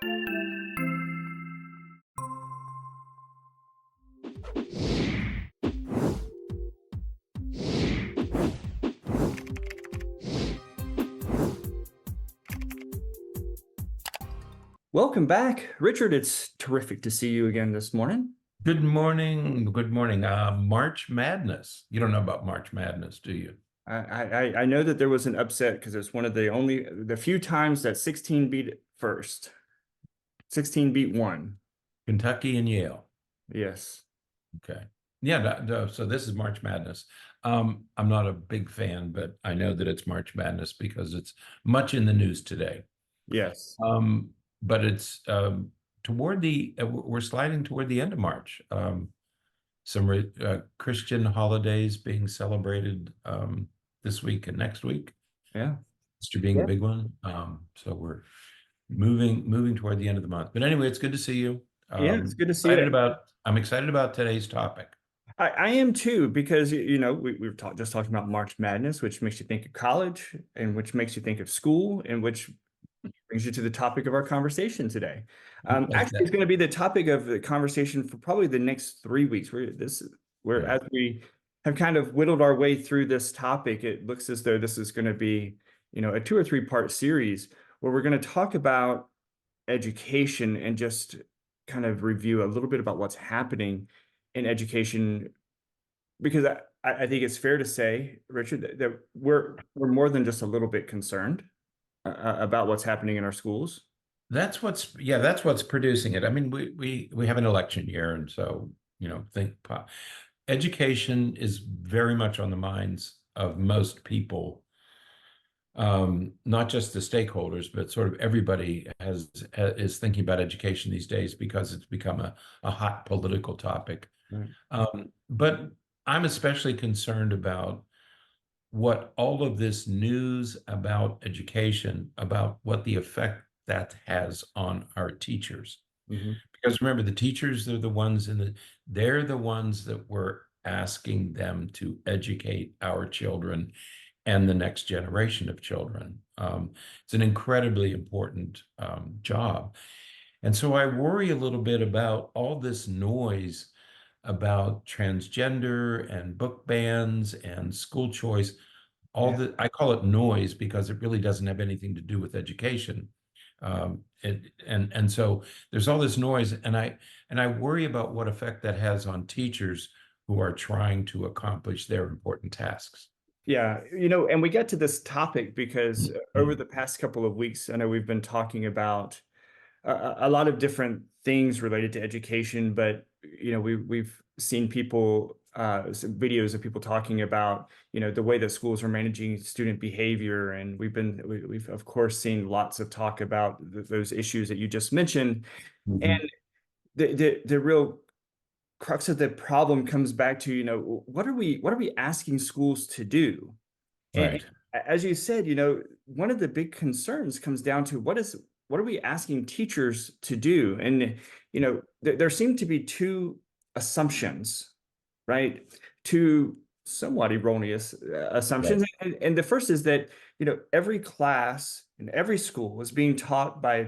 Welcome back, Richard. It's terrific to see you again this morning. Good morning. Good morning. March Madness. You don't know about March Madness, do you? I know that there was an upset because it's one of the few times that 16 beat first. 16 beat one. Kentucky and Yale. Yes. Okay. Yeah, so this is March Madness. I'm not a big fan, but I know that it's March Madness because it's much in the news today. Yes. But it's we're sliding toward the end of March. Some Christian holidays being celebrated this week and next week. Yeah. Easter being Yeah. a big one. So we're moving toward the end of the month. But anyway, it's good to see you. Yeah, it's good to see you. I'm excited about today's topic. I am too, because we've just talking about March Madness, which makes you think of college, and which makes you think of school, and which brings you to the topic of our conversation today. Actually, it's going to be the topic of the conversation for probably the next 3 weeks. As we have kind of whittled our way through this topic, it looks as though this is going to be, a 2 or 3 part series where we're going to talk about education and just kind of review a little bit about what's happening in education, because I think it's fair to say, Richard, that we're more than just a little bit concerned about what's happening in our schools. That's what's producing it. I mean, we have an election year, and so education is very much on the minds of most people, not just the stakeholders, but sort of everybody is thinking about education these days because it's become a hot political topic. Right. But I'm especially concerned about what all of this news about education, about what the effect that has on our teachers. Mm-hmm. Because remember, the teachers are the ones they're the ones that we're asking them to educate our children and the next generation of children. It's an incredibly important job. And so I worry a little bit about all this noise about transgender and book bans and school choice. I call it noise because it really doesn't have anything to do with education. And so there's all this noise, and I worry about what effect that has on teachers who are trying to accomplish their important tasks. Yeah, and we get to this topic because over the past couple of weeks, I know we've been talking about a lot of different things related to education, but we've seen some videos of people talking about the way that schools are managing student behavior, and we've of course seen lots of talk about those issues that you just mentioned. Mm-hmm. And the real crux of the problem comes back to what are we asking schools to do? Right. And as you said, one of the big concerns comes down to what are we asking teachers to do? And there seem to be two assumptions, right? Two somewhat erroneous assumptions. Right. And the first is that every class in every school is being taught by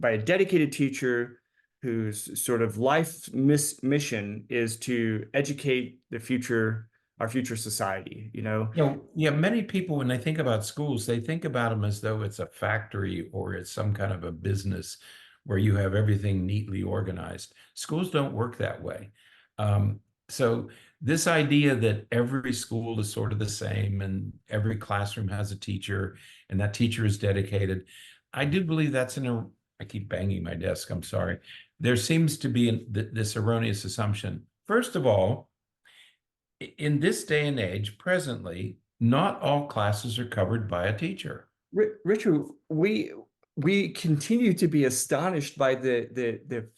a dedicated teacher whose sort of life mission is to educate our future society. Many people, when they think about schools, they think about them as though it's a factory or it's some kind of a business where you have everything neatly organized. Schools don't work that way. So this idea that every school is sort of the same and every classroom has a teacher and that teacher is dedicated, I do believe I keep banging my desk, I'm sorry. There seems to be this erroneous assumption. First of all, in this day and age, presently, not all classes are covered by a teacher. Richard, we continue to be astonished by the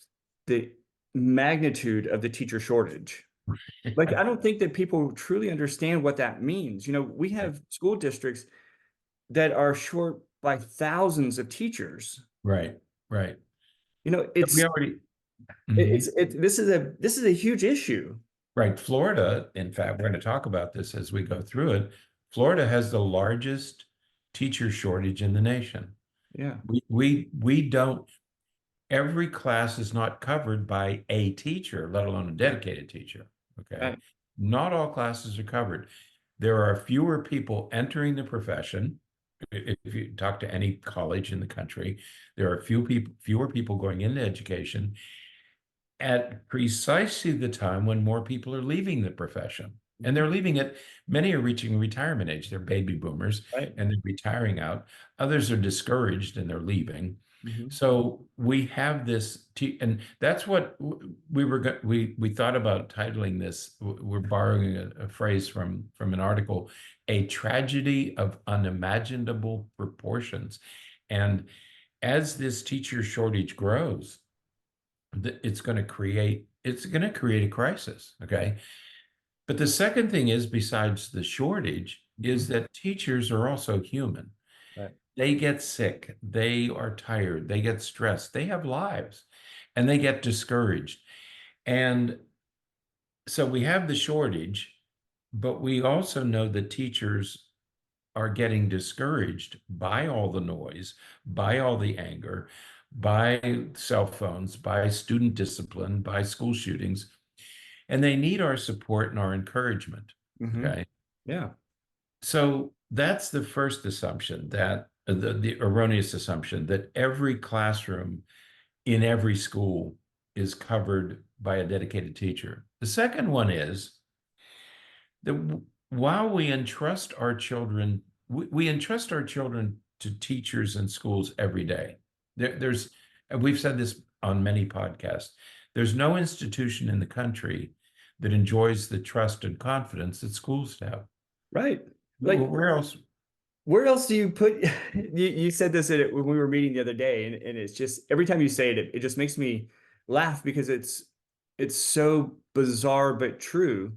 magnitude of the teacher shortage. Like, I don't think that people truly understand what that means. We have school districts that are short by thousands of teachers. Right. This is a huge issue. Right. Florida, in fact, we're going to talk about this as we go through it. Florida has the largest teacher shortage in the nation. Yeah. We don't every class is not covered by a teacher, let alone a dedicated teacher. Okay. Right. Not all classes are covered. There are fewer people entering the profession. If you talk to any college in the country, there are fewer people going into education at precisely the time when more people are leaving the profession. And they're leaving it, many are reaching retirement age. They're baby boomers Right. and they're retiring out. Others are discouraged and they're leaving. Mhm. So we have this, and that's what we thought about titling this. We're borrowing a phrase from an article, "A Tragedy of Unimaginable Proportions." And as this teacher shortage grows, it's going to create a crisis. Okay. But the second thing is, besides the shortage, is that teachers are also human. Right. They get sick, they are tired, they get stressed, they have lives, and they get discouraged. And so we have the shortage, but we also know that teachers are getting discouraged by all the noise, by all the anger, by cell phones, by student discipline, by school shootings, and they need our support and our encouragement. Mhm. Okay. Yeah. So that's the first assumption, that the erroneous assumption that every classroom in every school is covered by a dedicated teacher. The second one is that while we entrust our children, we entrust our children to teachers and schools every day. There's, and we've said this on many podcasts, there's no institution in the country that enjoys the trust and confidence that schools have. Right. Like, Where else? where else do you put you said this when we were meeting the other day, and it's just every time you say it, it just makes me laugh because it's so bizarre but true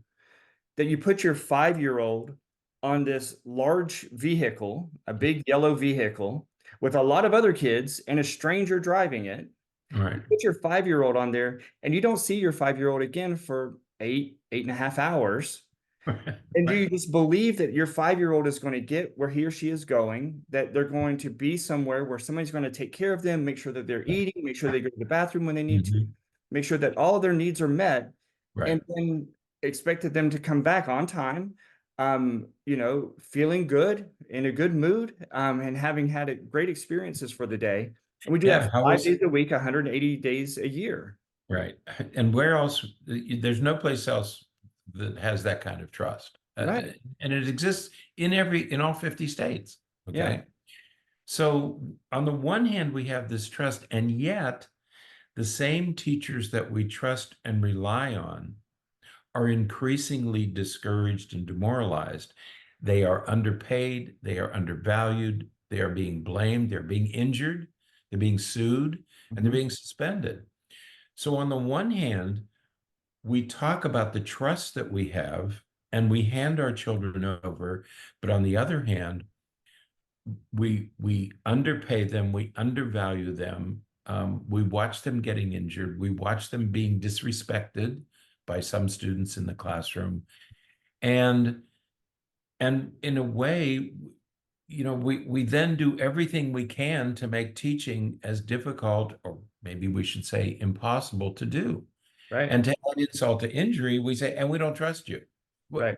that you put your 5-year-old on this large vehicle, a big yellow vehicle with a lot of other kids and a stranger driving it. Right. Put your 5-year-old on there and you don't see your 5-year-old again for 8.5 hours. And do Right. you just believe that your 5-year-old is going to get where he or she is going, that they're going to be somewhere where somebody's going to take care of them, make sure that they're eating, make sure they go to the bathroom when they need to, Mhm. make sure that all of their needs are met, and Right. then expected them to come back on time, feeling good, in a good mood, and having had great experiences for the day. And we do Yeah. that How 5 was days a week, 180 days a year. right? And where else? There's no place else that has that kind of trust, Right. and it exists in all 50 states. Yeah. Okay. So on the one hand, we have this trust, and yet the same teachers that we trust and rely on are increasingly discouraged and demoralized. They are underpaid, they are undervalued, they are being blamed, they're being injured, they're being sued, and they're Mhm. being suspended. So, on the one hand, we talk about the trust that we have and we hand our children over, but on the other hand, we underpay them, we undervalue them, we watch them getting injured, we watch them being disrespected by some students in the classroom, and in a way, we then do everything we can to make teaching as difficult, or maybe we should say impossible to do. Right. And to add insult to injury, we say, and we don't trust you. Right.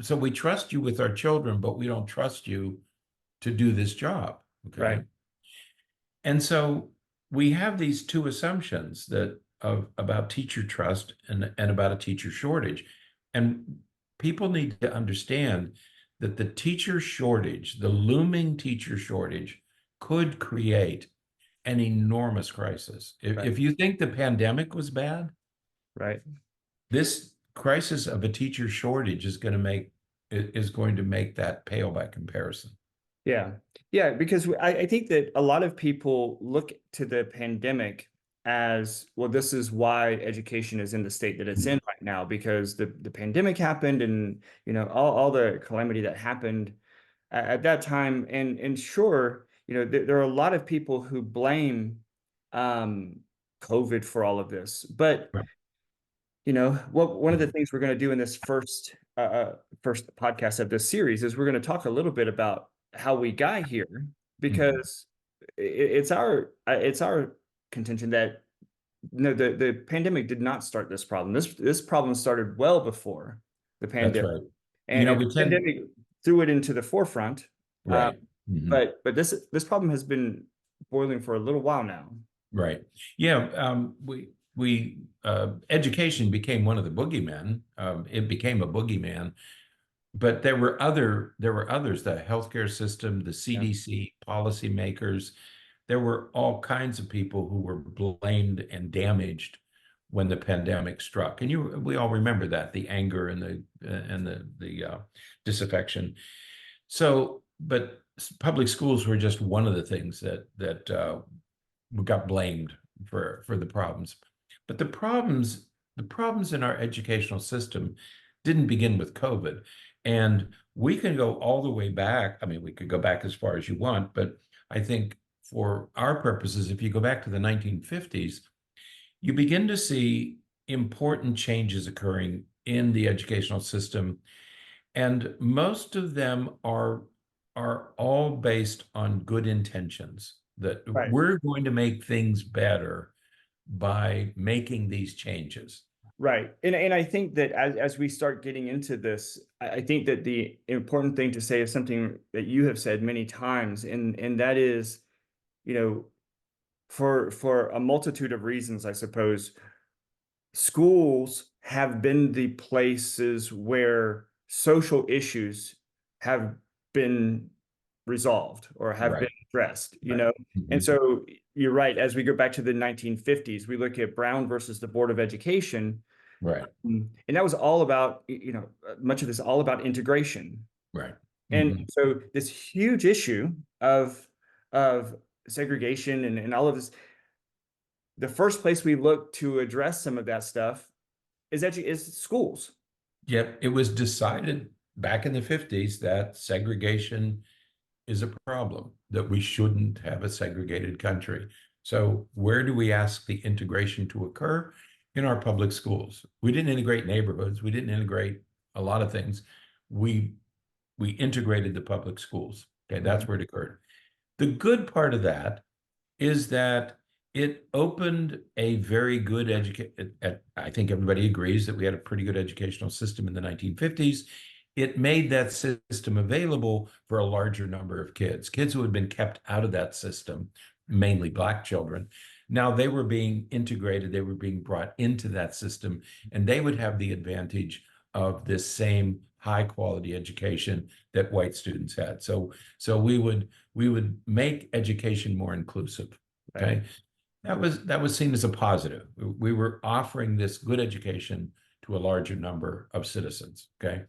So we trust you with our children, but we don't trust you to do this job. Okay. Right. And so we have these two assumptions that about teacher trust and about a teacher shortage. And people need to understand that the teacher shortage, the looming teacher shortage, could create an enormous crisis. Right. If you think the pandemic was bad, Right. this crisis of a teacher shortage is going to make that pale by comparison. Yeah. Yeah. Because I think that a lot of people look to the pandemic as, well, this is why education is in the state that it's in right now, because the pandemic happened and, all the calamity that happened at that time. And sure, there are a lot of people who blame COVID for all of this. But Right. one of the things we're going to do in this first podcast of this series is we're going to talk a little bit about how we got here, Mhm. because it's our contention that no, the pandemic did not start this problem. This problem started well before the That's pandemic, right. and We the tend, pandemic threw it into the forefront. Uh, right. Mhm. but this problem has been boiling for a little while now. Right. Yeah. Education became one of the boogeymen. It became a boogeyman, but there were others, the healthcare system, the Yeah. CDC, policymakers. There were all kinds of people who were blamed and damaged when the pandemic struck. And we all remember that, the anger and the disaffection. So, but public schools were just one of the things that got blamed for the problems. But the problems in our educational system didn't begin with COVID. And we can go all the way back. I mean, we could go back as far as you want, but I think for our purposes, if you go back to the 1950s, you begin to see important changes occurring in the educational system. And most of them are all based on good intentions, that Right. we're going to make things better by making these changes. Right. And I think that as we start getting into this, I think that the important thing to say is something that you have said many times, and that is, you know, for a multitude of reasons, I suppose, schools have been the places where social issues have been resolved or have been Right. addressed, Right. And Mhm. so you're right. As we go back to the 1950s, we look at Brown versus the Board of Education, Right. and that was all about, much of this all about integration. Right. And Mhm. so this huge issue of segregation and all of this, the first place we look to address some of that stuff is schools. Yep. It was decided back in the 50s that segregation is a problem, that we shouldn't have a segregated country. So where do we ask the integration to occur? In our public schools. We didn't integrate neighborhoods. We didn't integrate a lot of things. We we integrated the public schools. Okay, that's Mhm. where it occurred. The good part of that is that it opened a very good I think everybody agrees that we had a pretty good educational system in the 1950s. It made that system available for a larger number of kids who had been kept out of that system, mainly Black children. Now they were being integrated, they were being brought into that system, and they would have the advantage of this same high quality education that white students had. So we would make education more inclusive. Right. Okay. That was seen as a positive. We were offering this good education to a larger number of citizens. Okay.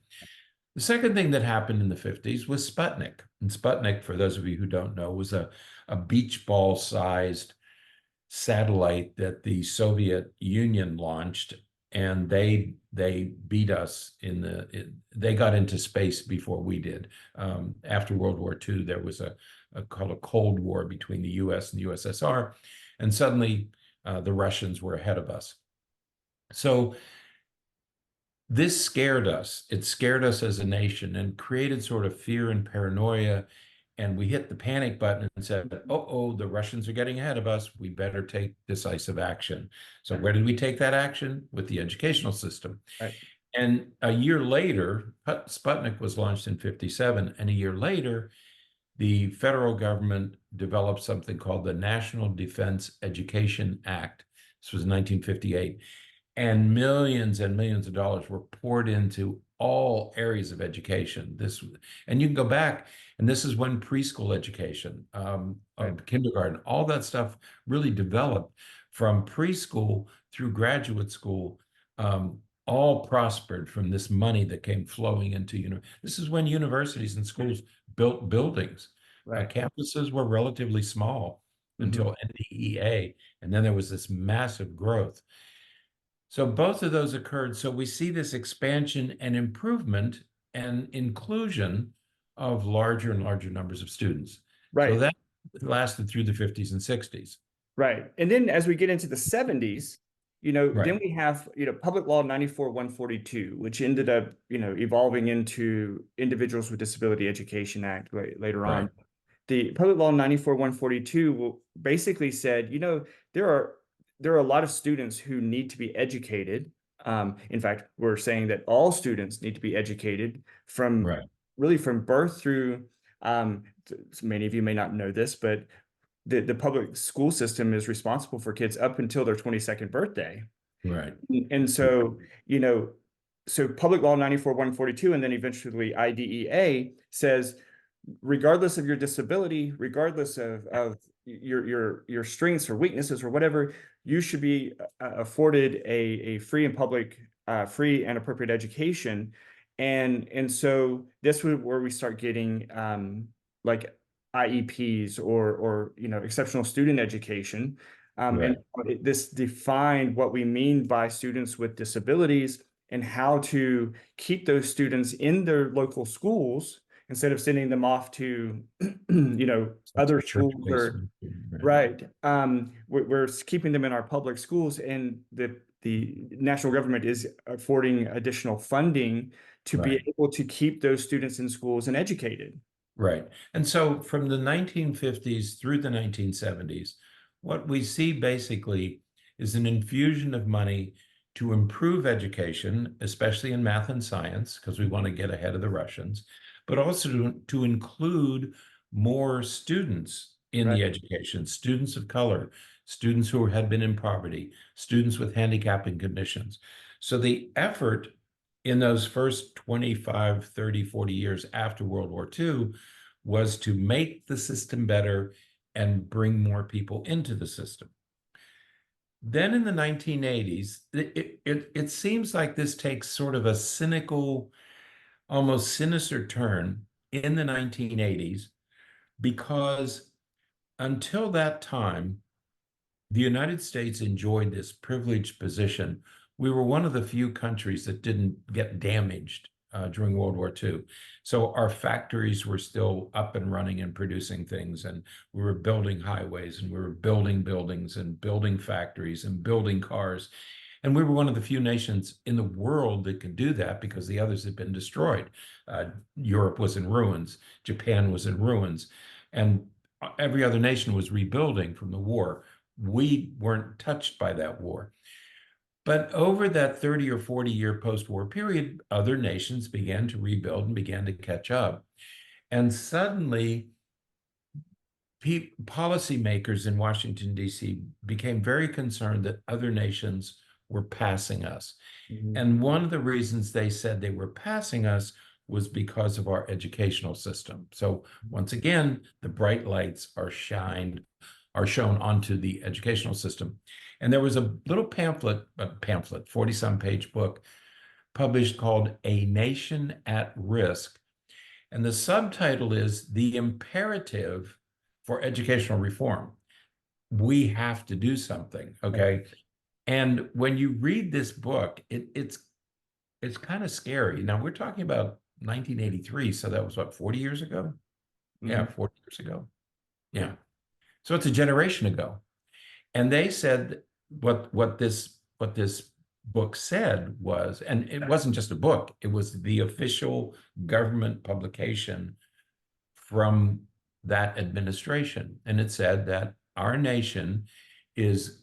The second thing that happened in the 50s was Sputnik. And Sputnik, for those of you who don't know, was a beach ball sized satellite that the Soviet Union launched, and they beat us they got into space before we did. After World War II, there was called a Cold War between the US and the USSR, and suddenly the Russians were ahead of us. So this scared us. It scared us as a nation and created sort of fear and paranoia. And we hit the panic button and said, oh, the Russians are getting ahead of us. We better take decisive action. So where did we take that action? With the educational system. Right. And a year later, Sputnik was launched in 57. And a year later, the federal government developed something called the National Defense Education Act. This was 1958. And millions of dollars were poured into all areas of education. And you can go back, and this is when preschool education, Right. kindergarten, all that stuff really developed from preschool through graduate school. All prospered from this money that came flowing into this is when universities and schools built buildings. Right. Campuses were relatively small Mhm. until NDEA, and then there was this massive growth. So both of those occurred. So we see this expansion and improvement and inclusion of larger and larger numbers of students. So Right. that lasted through the 50s and 60s. Right. And then as we get into the 70s, then Right. we have, Public Law 94-142, which ended up, evolving into Individuals with Disability Education Act later Right. on. the Public Law 94-142 basically said, there are a lot of students who need to be educated. In fact, we're saying that all students need to be educated from Right. really from birth through. Many of you may not know this, but the public school system is responsible for kids up until their 22nd birthday. Right. And so, so Public Law 94-142 and then eventually IDEA says, regardless of your disability, regardless of your strengths or weaknesses or whatever, you should be afforded a free and public, free and appropriate education. And so this was where we start getting like IEPs or exceptional student education. Right. And this defined what we mean by students with disabilities and how to keep those students in their local schools instead of sending them off to, other schools or Right. right. We're keeping them in our public schools, and the national government is affording additional funding to be Right. able to keep those students in schools and educated. Right. And so from the 1950s through the 1970s, what we see basically is an infusion of money to improve education, especially in math and science, because we want to get ahead of the Russians, but also to include more students in Right. the education, students of color, students who had been in poverty, students with handicapping conditions. So the effort in those first 25, 30, 40 years after World War II was to make the system better and bring more people into the system. Then in the 1980s, it seems like this takes sort of a cynical, almost sinister turn in the 1980s, because until that time, the United States enjoyed this privileged position. We were one of the few countries that didn't get damaged during World War II. So our factories were still up and running and producing things, and we were building highways, and we were building buildings and building factories and building cars. And we were one of the few nations in the world that could do that because the others had been destroyed. Europe was in ruins, Japan was in ruins, and every other nation was rebuilding from the war. We weren't touched by that war. But over that 30 or 40-year post-war period, other nations began to rebuild and began to catch up. And suddenly, policymakers in Washington, D.C. became very concerned that other nations were passing us. Mhm. And one of the reasons they said they were passing us was because of our educational system. So once again, the bright lights are shown onto the educational system. And there was a little pamphlet, 40-some page book published called A Nation at Risk. And the subtitle is The Imperative for Educational Reform. We have to do something, okay? And when you read this book, it's kind of scary. Now we're talking about 1983, so that was what, 40 years ago? Yeah, 40 years ago. Yeah. So it's a generation ago. And they said what this book said was, and it wasn't just a book, it was the official government publication from that administration. And it said that our nation is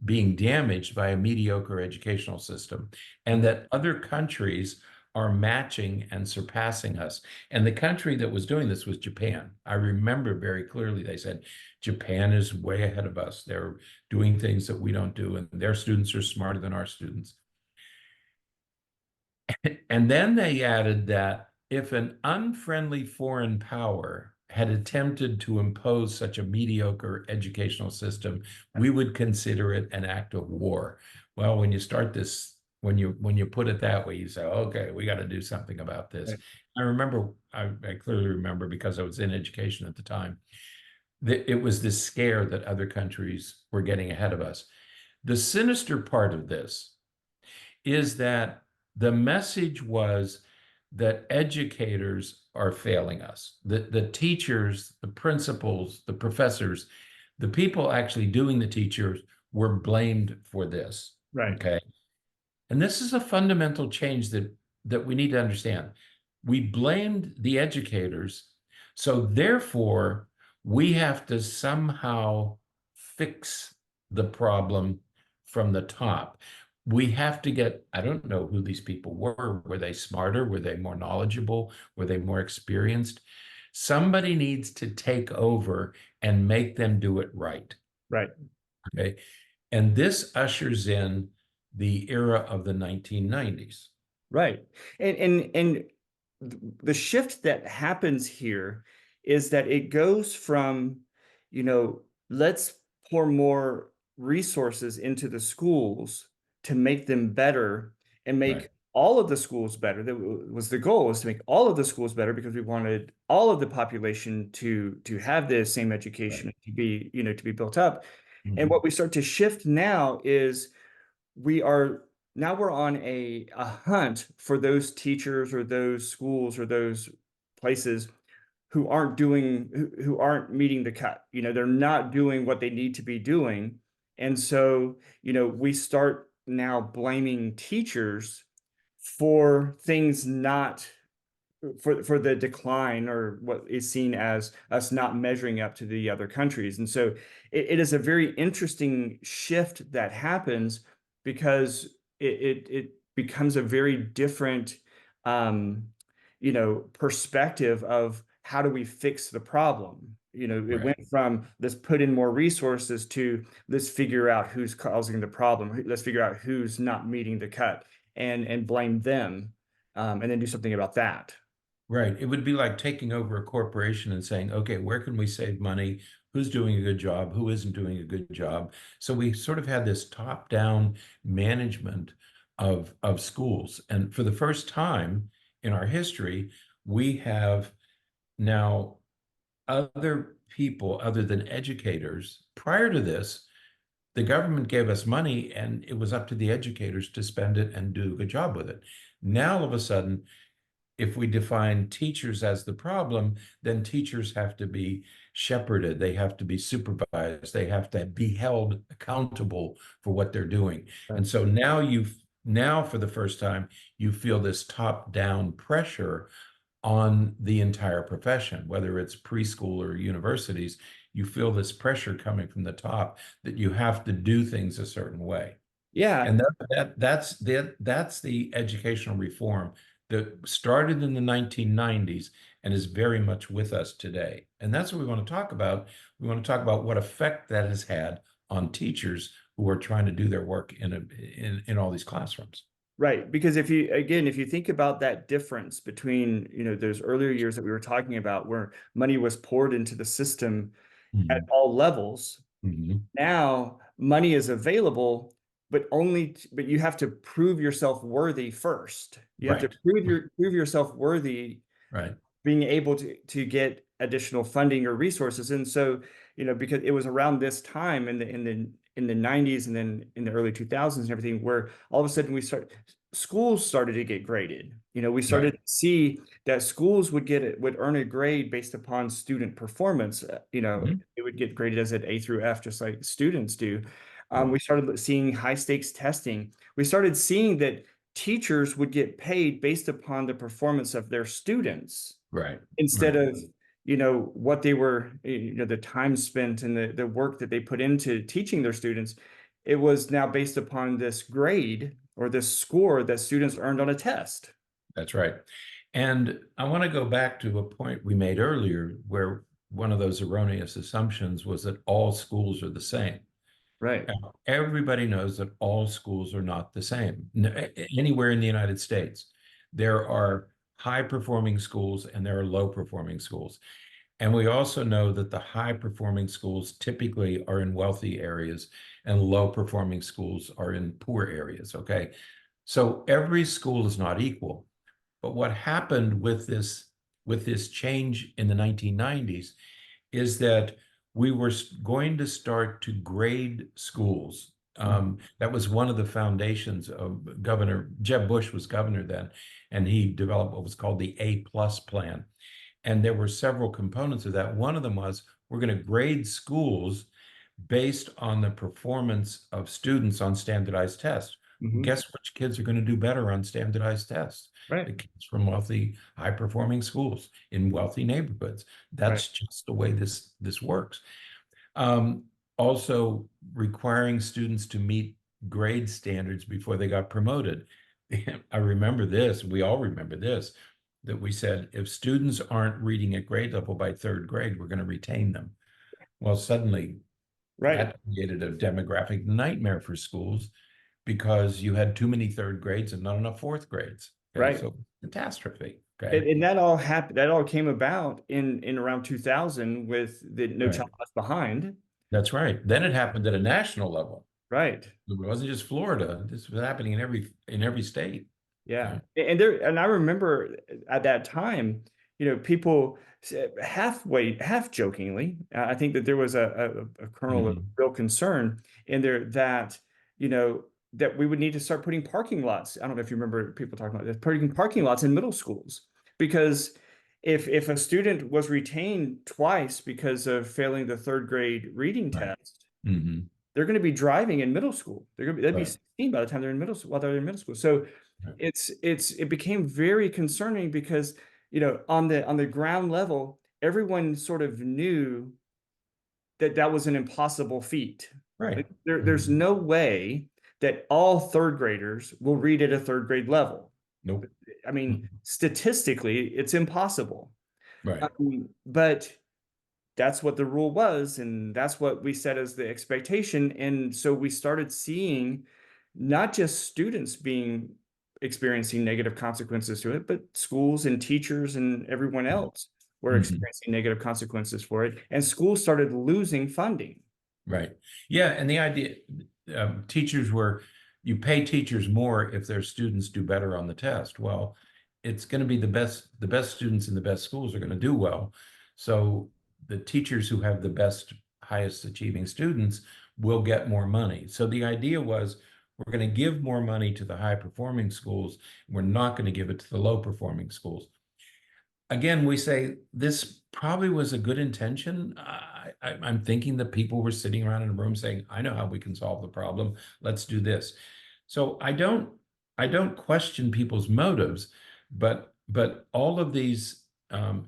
being damaged by a mediocre educational system, and that other countries are matching and surpassing us. And the country that was doing this was Japan. I remember very clearly they said, Japan is way ahead of us. They're doing things that we don't do, and their students are smarter than our students. And then they added that if an unfriendly foreign power had attempted to impose such a mediocre educational system, we would consider it an act of war. Well, when you start this, when you put it that way, you say, okay, we got to do something about this. Right. I remember, I clearly remember, because I was in education at the time, that it was this scare that other countries were getting ahead of us. The sinister part of this is that the message was that educators are failing us. The teachers, the principals, the professors, the people actually doing the teachers were blamed for this. Right. Okay. And this is a fundamental change that we need to understand. We blamed the educators So therefore, we have to somehow fix the problem from the top. We have to get, I don't know who these people were. Were they smarter? Were they more knowledgeable? Were they more experienced? Somebody needs to take over and make them do it right. Right. Okay. And this ushers in the era of the 1990s. Right. And the shift that happens here is that it goes from, you know, let's pour more resources into the schools to make them better and Right. make all of the schools better. That was the goal, was to make all of the schools better because we wanted all of the population to have the same Right. education, to be, you know, to be built up. And Mhm. what we start to shift now is we are now we're on a hunt for those teachers or those schools or those places who aren't doing who aren't meeting the cut. You know, they're not doing what they need to be doing. And so, you know, we start now blaming teachers for things not for the decline or what is seen as us not measuring up to the other countries. And so it is a very interesting shift that happens because it becomes a very different um, you know, perspective of how do we fix the problem. You know, it Right. went from let's put in more resources to let's figure out who's causing the problem. Let's figure out who's not meeting the cut and blame them, and then do something about that. Right. It would be like taking over a corporation and saying, okay, where can we save money? Who's doing a good job? Who isn't doing a good job? So we sort of had this top-down management of schools. And for the first time in our history, we have now other people other than educators. Prior to this, the government gave us money and it was up to the educators to spend it and do a good job with it. Now, all of a sudden, if we define teachers as the problem, then teachers have to be shepherded, they have to be supervised, they have to be held accountable for what they're doing. Right. And so now for the first time, you feel this top-down pressure on the entire profession, whether it's preschool or universities, you feel this pressure coming from the top that you have to do things a certain way. Yeah, And that's the educational reform that started in the 1990s and is very much with us today. And that's what we want to talk about. We want to talk about what effect that has had on teachers who are trying to do their work in all these classrooms. right. Because if you, again, if you think about that difference between, you know, those earlier years that we were talking about where money was poured into the system at Mhm. all levels, Mhm. now money is available, but but you have to prove yourself worthy first. You have to Right. prove yourself worthy Right. being able to get additional funding or resources. And so, you know, because it was around this time in the 90s and then in the early 2000s and everything, where all of a sudden schools started to get graded. You know, we started Right. to see that schools would earn a grade based upon student performance. You know, Mhm. it would get graded as an A through F, just like students do. Right. We started seeing high stakes testing. We started seeing that teachers would get paid based upon the performance of their students Right. instead Right. of, you know, what they were, you know, the time spent and the work that they put into teaching their students. It was now based upon this grade or this score that students earned on a test. That's right. And I want to go back to a point we made earlier where one of those erroneous assumptions was that all schools are the same. Right. Now, everybody knows that all schools are not the same. Anywhere in the United States, there are high performing schools and there are low performing schools. And we also know that the high performing schools typically are in wealthy areas and low performing schools are in poor areas. Okay. So every school is not equal. But what happened with this change in the 1990s is that we were going to start to grade schools. That was one of the foundations of Governor Jeb Bush was governor then, and he developed what was called the A+ plan. And there were several components of that. One of them was we're going to grade schools based on the performance of students on standardized tests. Mhm. Guess which kids are going to do better on standardized tests? Right. The kids from wealthy, high-performing schools in wealthy neighborhoods. Right. That's just the way this works. Um, Also requiring students to meet grade standards before they got promoted. I remember this, we all remember this, that we said, if students aren't reading at grade level by third grade, we're going to retain them. Well, suddenly Right. that created a demographic nightmare for schools because you had too many third grades and not enough fourth grades. Okay, Right. so catastrophe. And, Okay, and that all happened. That all came about in around 2000 with the No right. Child Left Behind. That's right. Then it happened at a national level. Right. It wasn't just Florida. This was happening in every state. Yeah. Okay. And I remember at that time, people half jokingly, I think that there was a kernel of Mhm. real concern in there that, that we would need to start putting parking lots. I don't know if you remember people talking about this, putting parking lots in middle schools, because if a student was retained twice because of failing the third grade reading Right. test, Hmm. they're going to be driving in middle school. They'd be Right. 16 by the time they're in middle school, while they're in middle school. So Right. it became very concerning because, on the ground level, everyone sort of knew that that was an impossible feat. Right. There's Mhm. no way that all third graders will read at a third grade level. Nope. I mean, Mhm. statistically, it's impossible. Right. But that's what the rule was, and that's what we set as the expectation. And so we started seeing not just students being experiencing negative consequences to it, but schools and teachers and everyone else were Mhm. experiencing negative consequences for it. And schools started losing funding. Right. Yeah. And the idea, teachers were, you pay teachers more if their students do better on the test. Well, it's going to be the best students in the best schools are going to do well. So the teachers who have the best, highest achieving students will get more money. So the idea was we're going to give more money to the high performing schools. We're not going to give it to the low performing schools. Again, we say this probably was a good intention. I'm thinking that people were sitting around in a room saying, "I know how we can solve the problem. Let's do this." So I don't question people's motives, but all of these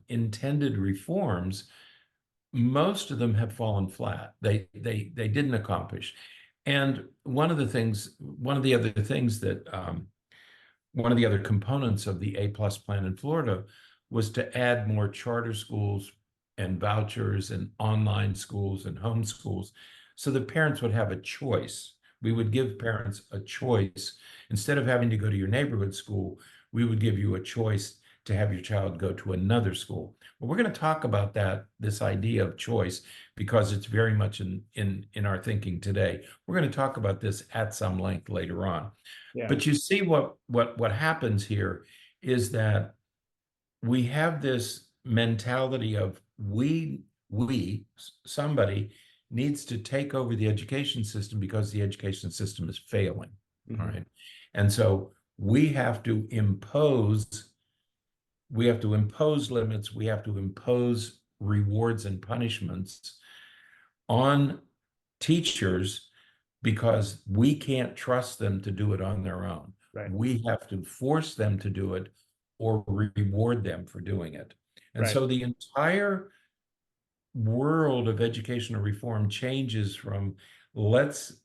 intended reforms, most of them have fallen flat. They didn't accomplish. And one of the other things that one of the other components of the A+ plan in Florida was to add more charter schools and vouchers and online schools and homeschools so the parents would have a choice. We would give parents a choice. Instead of having to go to your neighborhood school, we would give you a choice to have your child go to another school. But we're going to talk about this idea of choice, because it's very much in our thinking today. We're going to talk about this at some length later on. Yeah. But you see what happens here is that we have this mentality of somebody needs to take over the education system because the education system is failing. All Mhm. right. And so we have to impose limits, we have to impose rewards and punishments on teachers because we can't trust them to do it on their own. Right. We have to force them to do it or reward them for doing it. And Right. so the entire world of educational reform changes from let's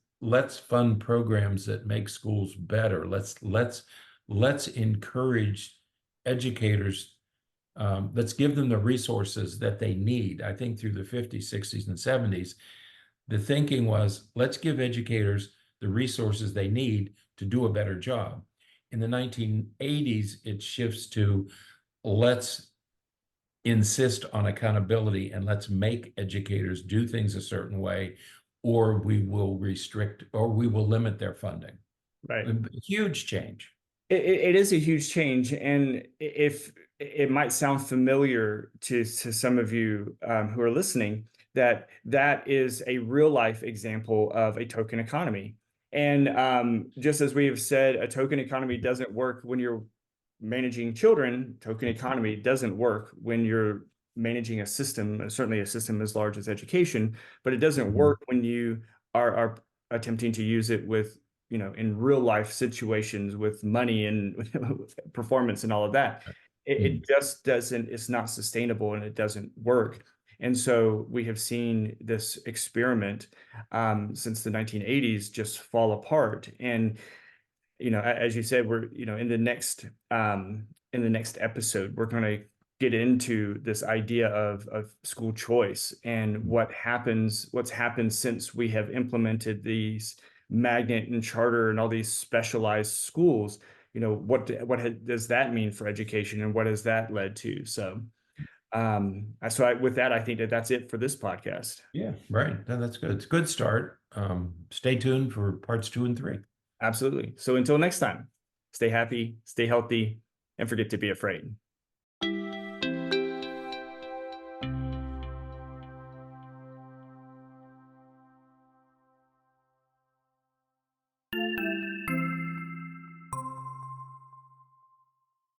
fund programs that make schools better. Let's encourage educators. Let's give them the resources that they need. I think through the 50s, 60s, and 70s, the thinking was, let's give educators the resources they need to do a better job. In the 1980s, it shifts to let's insist on accountability and let's make educators do things a certain way, or we will restrict or we will limit their funding. Right. A huge change. It is a huge change, and if it might sound familiar to some of you who are listening, that is a real life example of a token economy. And just as we have said, a token economy doesn't work when you're managing children. Token economy doesn't work when you're managing a system, certainly a system as large as education, but it doesn't Mhm. work when you are attempting to use it with in real life situations with money and performance and all of that. It just doesn't, it's not sustainable and it doesn't work. And so we have seen this experiment since the 1980s just fall apart. And as you said, we're in the next episode, we're going to get into this idea of school choice and what's happened since we have implemented these magnet and charter and all these specialized schools. What does that mean for education, and what has that led to? So with that, I think that's it for this podcast. Yeah, right. That's good. It's a good start. Stay tuned for parts 2 and 3. Absolutely. So until next time, stay happy, stay healthy, and forget to be afraid.